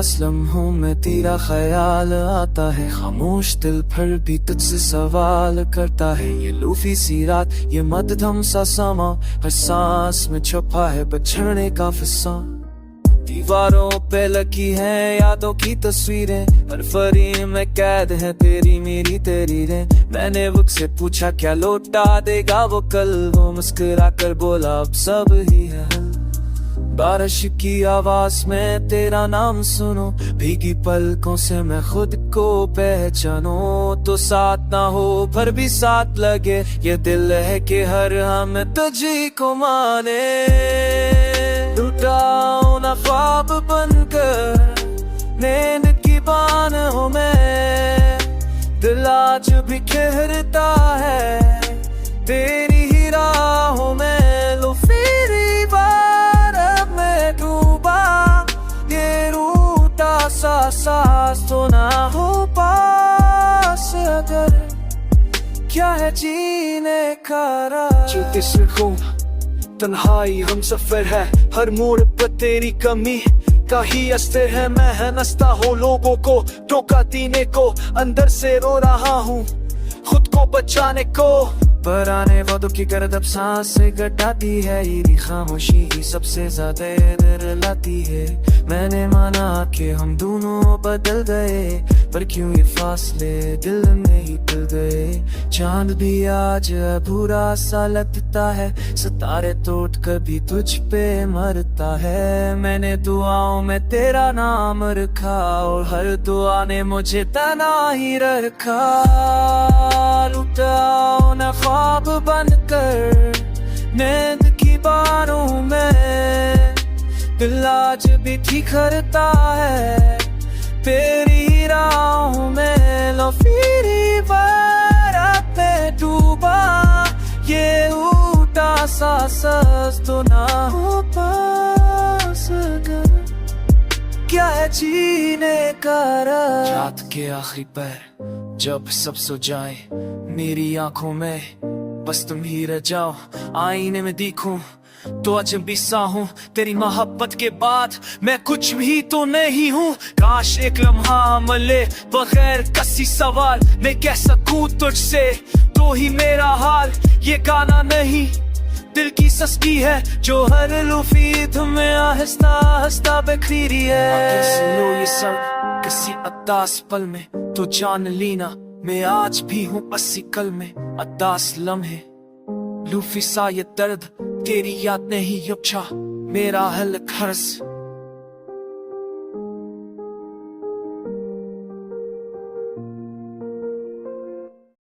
उदास लम्हों में तेरा ख्याल आता है, खामोश दिल फिर भी तुझसे सवाल करता है। ये लूफी सी रात, ये मध्यम सा समा, हर सांस में छुपा है बिछड़ने का फिसा। दीवारों पे लगी हैं यादों की तस्वीरें, हर फरी में कैद है तेरी मेरी तेरी रे। मैंने बुक से पूछा क्या लौटा देगा वो कल, वो मुस्कुरा कर बोला अब सब ही है। बारिश की आवाज में तेरा नाम सुनो, भीगी पलकों से मैं खुद को पहचानो। तो साथ ना हो पर भी साथ लगे, ये दिल है कि हर हम तुझी को माने। लुटाओ ना ख्वाब बनकर नींद की बान हो मैं, दिल आज भी ठहरता है तेरी ही राहों में। लो फिरी बार अब मैं डूबा, ये रूठा सा सांस तो ना हो पास, अगर क्या है जीने का राज। चलते सिर्खों तन्हाई हम सफर है, हर मोड़ पर तेरी कमी का ही असर है। मैं हंसता हूँ लोगों को धोखा देने को, अंदर से रो रहा हूँ खुद को बचाने को। पर आने वादों की गर्दब सांस से घटाती है, ये खामोशी ही सबसे ज्यादा डर लाती है। मैंने माना कि हम दोनों बदल गए, पर क्यों ये फासले दिल में ही पिल गए। चांद भी आज अधूरा सा लगता है, सितारे टूट कर भी तुझ पे मरता है। मैंने दुआओं में तेरा नाम रखा, और हर दुआ ने मुझे तना ही रखा। लुटाओ ना ख्वाब बनकर नींद की बारों में, दिल आज भी ठिठुरता है तेरी राहों में। लो फिरी बार पे डूबा, ये उठा सा सच तो ना हो पास, अगर क्या है जीने का राज। रात के आखिरी पहर जब सब सो जाए, मेरी आंखों में बस तुम ही रह जाओ। आईने में देखूं तो अजनबी सा हूँ, तेरी मोहब्बत के बाद मैं कुछ भी तो नहीं हूँ। काश एक लम्हा मिले बगैर किसी सवाल, मैं कह सकूं तुझसे तो ही मेरा हाल। ये गाना नहीं दिल की सस्ती है, जो हर लुफी तुम्हें आहिस्ता आहिस्ता बिखरी है। सुनो ये सब किसी अदास पल में, तो जान लीना मैं आज भी हूँ अस्सी कल में। अदास लम्हे लूफी सा ये दर्द, तेरी याद नहीं उपछा मेरा हल खर्स।